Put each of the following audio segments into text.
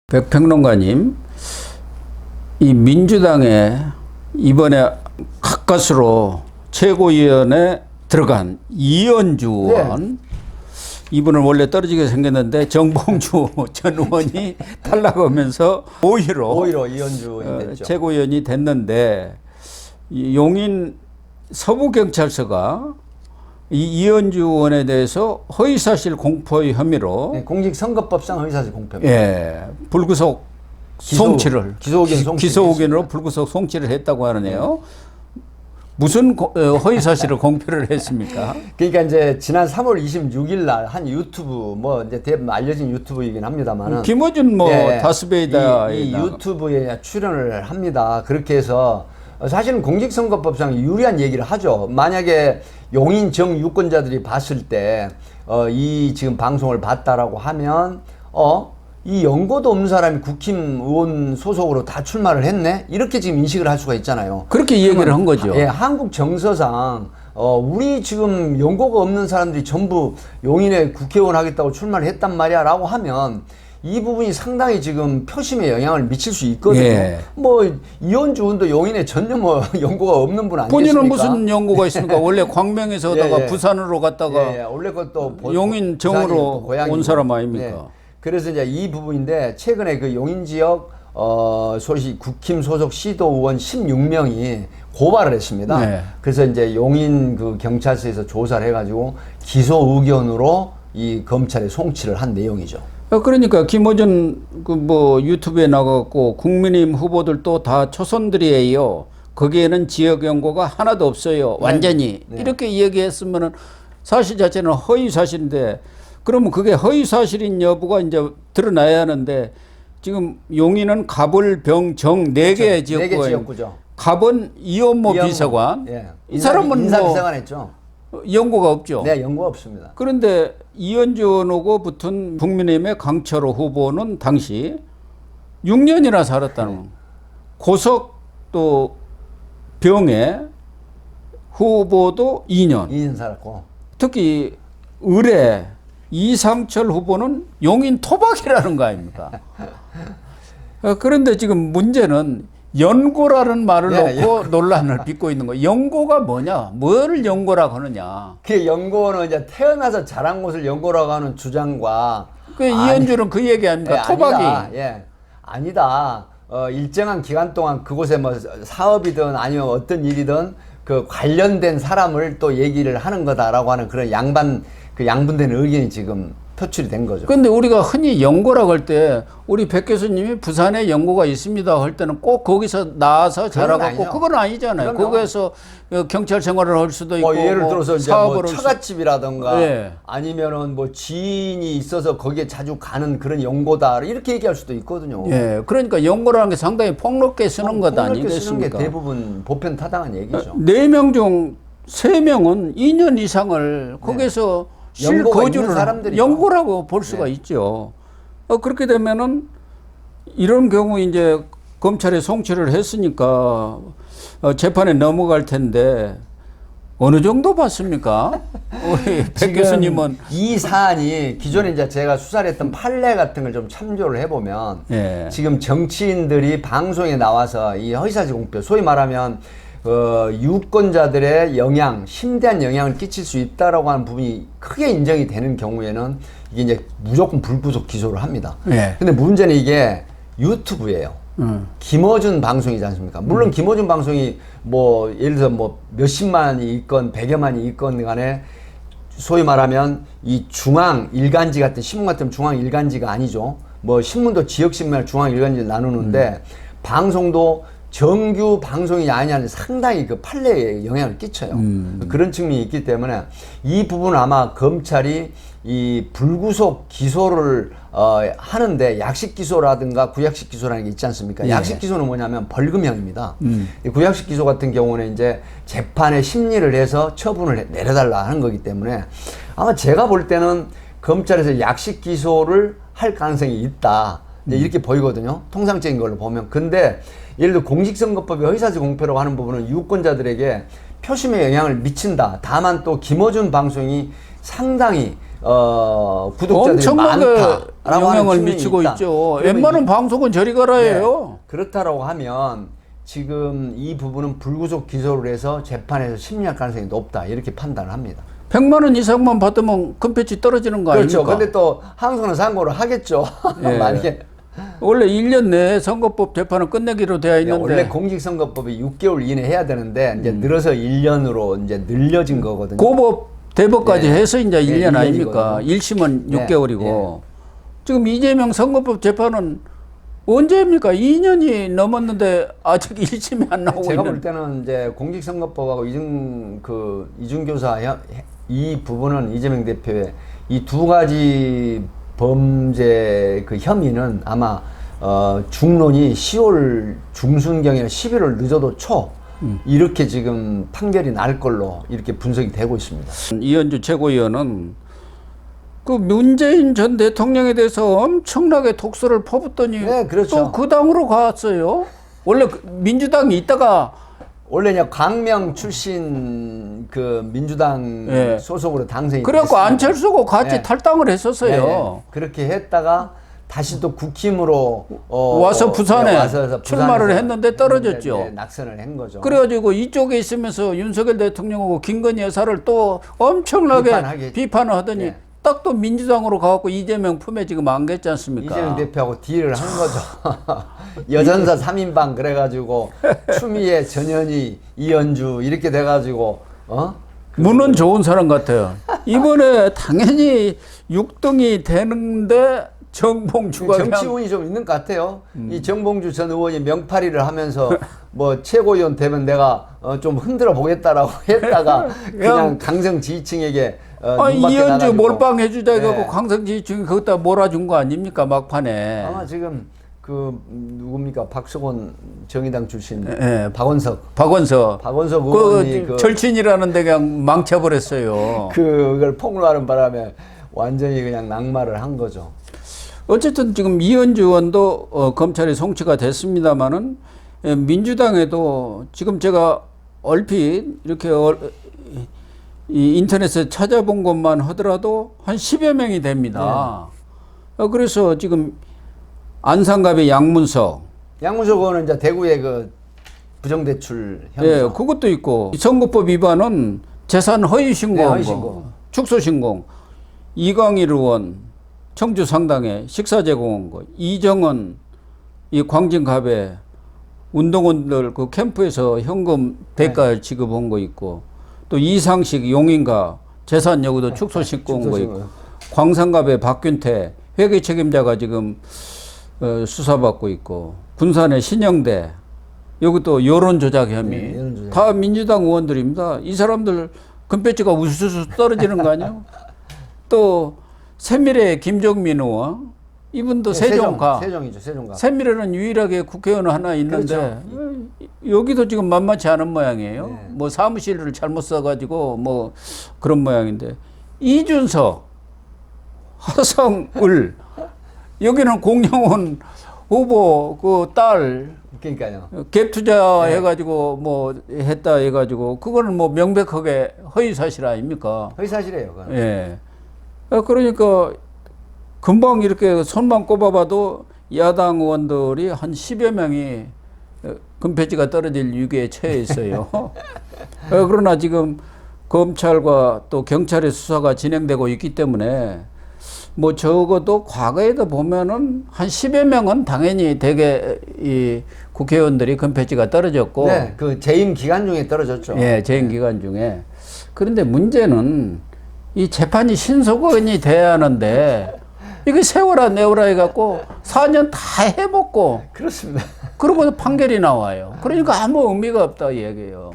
백평론가님, 이 민주당에 이번에 가까스로 최고위원에 들어간 이현주 의원, 이분은 원래 떨어지게 생겼는데 정봉주 전 의원이 탈락하면서 5위로 이현주 의원이 됐죠. 최고위원이 됐는데, 이 용인 서부경찰서가 이 이현주 의원에 대해서 허위사실 공포의 혐의로 공직선거법상 허위사실 공표입니다. 불구속 송치를 기소 의견으로 불구속 송치를 했다고 하네요. 무슨 허위사실을 공표를 했습니까? 그러니까 이제 지난 3월 26일 날 한 유튜브 이제 대부분 알려진 유튜브이긴 합니다만은 김어준 다스베이다 이 유튜브에 출연을 합니다. 그렇게 해서 사실은 공직선거법상 유리한 얘기를 하죠. 만약에 용인 정 유권자들이 봤을 때 이 지금 방송을 봤다라고 하면 이 연고도 없는 사람이 국힘 의원 소속으로 다 출마를 했네? 이렇게 지금 인식을 할 수가 있잖아요. 그렇게 얘기를 한 거죠. 한국 정서상 우리 지금 연고가 없는 사람들이 전부 용인에 국회의원 하겠다고 출마를 했단 말이야 라고 하면 이 부분이 상당히 지금 표심에 영향을 미칠 수 있거든요. 이현주 의원도 용인에 전혀 연고가 없는 분 아니겠습니까? 본인은 무슨 연고가 있습니까? 원래 광명에서 오다가 부산으로 갔다가 원래 그것도 용인 정으로 온 사람 아닙니까? 그래서 이제 이 부분인데 최근에 그 용인 지역 소시 국힘 소속 시도 의원 16명이 고발을 했습니다. 그래서 이제 용인 그 경찰서에서 조사를 해가지고 기소 의견으로 이 검찰에 송치를 한 내용이죠. 그러니까 김어준 유튜브에 나가고 국민의힘 후보들도 다 초선들이에요. 거기에는 지역 연고가 하나도 없어요. 완전히 이렇게 얘기했으면은 사실 자체는 허위 사실인데, 그러면 그게 허위 사실인 여부가 이제 드러나야 하는데, 지금 용인은 갑을, 병, 정 4개 지역구죠. 갑은 이원모 비서관. 이 사람은 인사비서관 했죠. 연고가 없죠. 네, 연고가 없습니다. 그런데 이현주 의원하고 붙은 국민의힘의 강철호 후보는 당시 6년이나 살았다는 고석 또 병에 후보도 2년 살았고, 특히 의뢰 이상철 후보는 용인 토박이라는 거 아닙니까? 그런데 지금 문제는 연고라는 말을 놓고 논란을 빚고 있는 거예요. 연고가 뭐냐? 뭘 연고라고 하느냐? 그 연고는 이제 태어나서 자란 곳을 연고라고 하는 주장과 이현주는 그 얘기 아닙니까? 토박이. 아니다. 일정한 기간 동안 그곳에 사업이든 아니면 어떤 일이든 그 관련된 사람을 또 얘기를 하는 거다라고 하는 그런 양분된 의견이 지금 표출이 된 거죠. 그런데 우리가 흔히 연고라고 할 때 우리 백 교수님이 부산에 연고가 있습니다 할 때는 꼭 거기서 나와서 자라갖고 그건 아니잖아요. 거기에서 경찰 생활을 할 수도 있고 예를 들어서 이제 처갓집이라든가 아니면은 지인이 있어서 거기에 자주 가는 그런 연고다 이렇게 얘기할 수도 있거든요. 그러니까 연고라는 게 상당히 폭넓게 쓰는 것 아니겠습니까? 쓰는 게 대부분 보편 타당한 얘기죠. 4명 중 3명은 2년 이상을 거기서 실거주를 연고라고 볼 수가 있죠. 그렇게 되면은 이런 경우 이제 검찰에 송치를 했으니까 재판에 넘어갈 텐데 어느 정도 봤습니까? 우리 백 교수님은 이 사안이 기존에 이제 제가 수사를 했던 판례 같은 걸 좀 참조를 해보면 지금 정치인들이 방송에 나와서 이 허위사실 공표, 소위 말하면 유권자들의 심대한 영향을 끼칠 수 있다라고 하는 부분이 크게 인정이 되는 경우에는 이게 이제 무조건 불구속 기소를 합니다. 근데 문제는 이게 유튜브예요. 김어준 방송이지 않습니까? 물론 김어준 방송이 예를 들어서 몇십만이 있건 100여만이 있건 간에 소위 말하면 이 중앙 일간지 같은 신문 같은 중앙 일간지가 아니죠. 신문도 지역신문을 중앙 일간지를 나누는데 방송도 정규 방송이 아니냐는 상당히 그 판례에 영향을 끼쳐요. 그런 측면이 있기 때문에 이 부분은 아마 검찰이 이 불구속 기소를 하는데 약식 기소라든가 구약식 기소라는 게 있지 않습니까? 약식 기소는 뭐냐면 벌금형입니다. 구약식 기소 같은 경우는 이제 재판에 심리를 해서 처분을 내려달라 하는 거기 때문에 아마 제가 볼 때는 검찰에서 약식 기소를 할 가능성이 있다. 이렇게 보이거든요. 통상적인 걸로 보면. 근데 예를 들어 공직선거법의 허위사실 공표라고 하는 부분은 유권자들에게 표심에 영향을 미친다. 다만 또 김어준 방송이 상당히 구독자들이 많다. 영향을 미치고 있죠. 웬만한 방송은 저리 가라예요. 그렇다라고 하면 지금 이 부분은 불구속 기소를 해서 재판에서 심리할 가능성이 높다 이렇게 판단을 합니다. 100만 원 이상만 받으면 금패치 떨어지는 거 그렇죠. 아닙니까? 근데 또 항소는 상고를 하겠죠. 예. 만약에 원래 1년 내에 선거법 재판을 끝내기로 되어 있는데 원래 공직선거법이 6개월 이내 해야 되는데 이제 늘어서 1년으로 이제 늘려진 거거든요. 고법 대법까지 네. 해서 이제 1년 네, 아닙니까? 1심은 네. 6개월이고 네. 지금 이재명 선거법 재판은 언제입니까? 2년이 넘었는데 아직 1심이 안 나오고 제가 있는. 볼 때는 이제 공직선거법하고 이중교사 이 부분은 이재명 대표의 이 두 가지 범죄 그 혐의는 아마 중론이 10월 중순경이나 11월 늦어도 초 이렇게 지금 판결이 날 걸로 이렇게 분석이 되고 있습니다. 이현주 최고위원은 그 문재인 전 대통령에 대해서 엄청나게 독서를 퍼붓더니 네, 그렇죠. 또 그 당으로 갔어요. 원래 민주당이 있다가 원래 이제 광명 출신 그 민주당 네. 소속으로 당선이 그래갖고 됐습니다. 안철수고 같이 네. 탈당을 했었어요. 네, 네. 그렇게 했다가 다시 또 국힘으로 와서 부산에 네, 와서 출마를 부산에서 했는데 떨어졌죠. 네, 낙선을 한 거죠. 그래가지고 이쪽에 있으면서 윤석열 대통령하고 김건희 여사를 또 엄청나게 비판을 하더니 네. 딱 또 민주당으로 가갖고 이재명 품에 지금 안겼지 않습니까? 이재명 대표하고 딜을 한 거죠. 여전사 3인방 그래가지고 추미애, 전현희, 이현주 이렇게 돼가지고 문은 좋은 사람 같아요. 이번에 당연히 6등이 되는데 정봉주가 정치운이 좀 있는 것 같아요. 이 정봉주 전 의원이 명파리를 하면서 뭐 최고위원 되면 내가 좀 흔들어 보겠다라고 했다가 그냥 강성 지지층에게 이현주 몰빵 해주자 해갖고 네. 강성 지지층이 거기다 몰아준 거 아닙니까 막판에. 아마 지금 그 누굽니까 박수곤 정의당 출신 네. 박원석 그 의원이 절친이라는데 그냥 망쳐버렸어요. 그걸 폭로하는 바람에 완전히 그냥 낙마를 한 거죠. 어쨌든 지금 이현주 의원도 검찰에 송치가 됐습니다마는 민주당에도 지금 제가 얼핏 이렇게 이 인터넷에 찾아본 것만 하더라도 한 10여 명이 됩니다. 그래서 지금 안산갑의 양문석 의원은 이제 대구의 그 부정대출 혐의. 예, 그것도 있고 선거법 위반은 재산 허위 신고한 거, 축소 신공. 이광일 의원 청주 상당에 식사 제공한 거. 이정은 이 광진갑에 운동원들 그 캠프에서 현금 대가 지급한 거 있고 또 이상식 용인가 재산 여기도 축소 신고한 거 있고 광산갑의 박균태 회계 책임자가 지금 수사받고 있고 군산의 신영대 여기 또 여론 조작 혐의 다 민주당 의원들입니다. 이 사람들 금배지가 우수수 떨어지는 거 아니에요? 또 새미래 김정민 의원 이분도 세종가. 세종이죠. 세종가. 새미래는 유일하게 국회의원 하나 있는데 그렇죠. 여기도 지금 만만치 않은 모양이에요. 네. 뭐 사무실을 잘못 써가지고 뭐 그런 모양인데 이준석, 하성을 여기는 공영원 후보 그 딸 그러니까요. 갭 투자 해가지고 뭐 했다 해가지고 그거는 뭐 명백하게 허위 사실 아닙니까? 허위 사실이에요. 그건. 예. 그러니까 금방 이렇게 손만 꼽아봐도 야당 의원들이 한 10여 명이 금패지가 떨어질 위기에 처해 있어요. 그러나 지금 검찰과 또 경찰의 수사가 진행되고 있기 때문에 뭐 적어도 과거에도 보면은 한 10여 명은 당연히 대개 이 국회의원들이 금패지가 떨어졌고. 네, 그 재임 기간 중에 떨어졌죠. 예, 재임 기간 중에. 그런데 문제는 이 재판이 신속원이 돼야 하는데 이게 세워라 내워라 해갖고 4년 다 해먹고 그렇습니다. 그러고 판결이 나와요. 그러니까 아무 의미가 없다 이 얘기예요.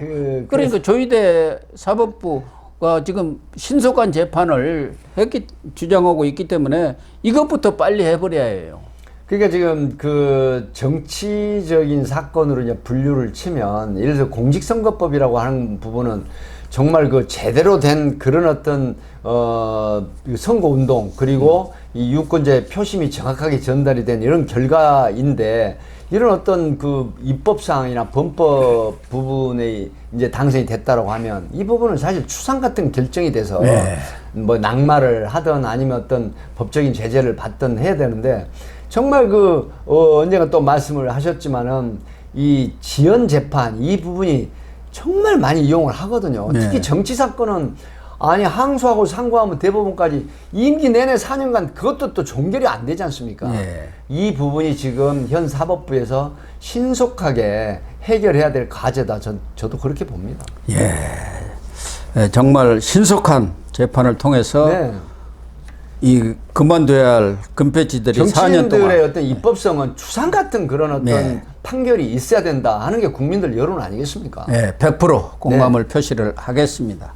그러니까 조희대 사법부가 지금 신속한 재판을 주장하고 있기 때문에 이것부터 빨리 해버려야 해요. 그러니까 지금 그 정치적인 사건으로 이제 분류를 치면 예를 들어 공직선거법이라고 하는 부분은 정말 그 제대로 된 그런 어떤 선거운동 그리고 이 유권자의 표심이 정확하게 전달이 된 이런 결과인데 이런 어떤 그 입법사항이나 범법 부분에 이제 당선이 됐다라고 하면 이 부분은 사실 추상 같은 결정이 돼서 뭐 낙마를 하든 아니면 어떤 법적인 제재를 받든 해야 되는데 정말 언젠가 또 말씀을 하셨지만은 이 지연 재판 이 부분이 정말 많이 이용을 하거든요. 특히 정치 사건은 아니 항소하고 상고하면 대법원까지 임기 내내 4년간 그것도 또 종결이 안 되지 않습니까? 이 부분이 지금 현 사법부에서 신속하게 해결해야 될 과제다. 저도 그렇게 봅니다. 정말 신속한 재판을 통해서 이 그만둬야 할 금패치들이 4년 동안 정치인들의 어떤 입법성은 추상 같은 그런 어떤 판결이 있어야 된다 하는 게 국민들 여론 아니겠습니까? 100% 공감을 표시를 하겠습니다.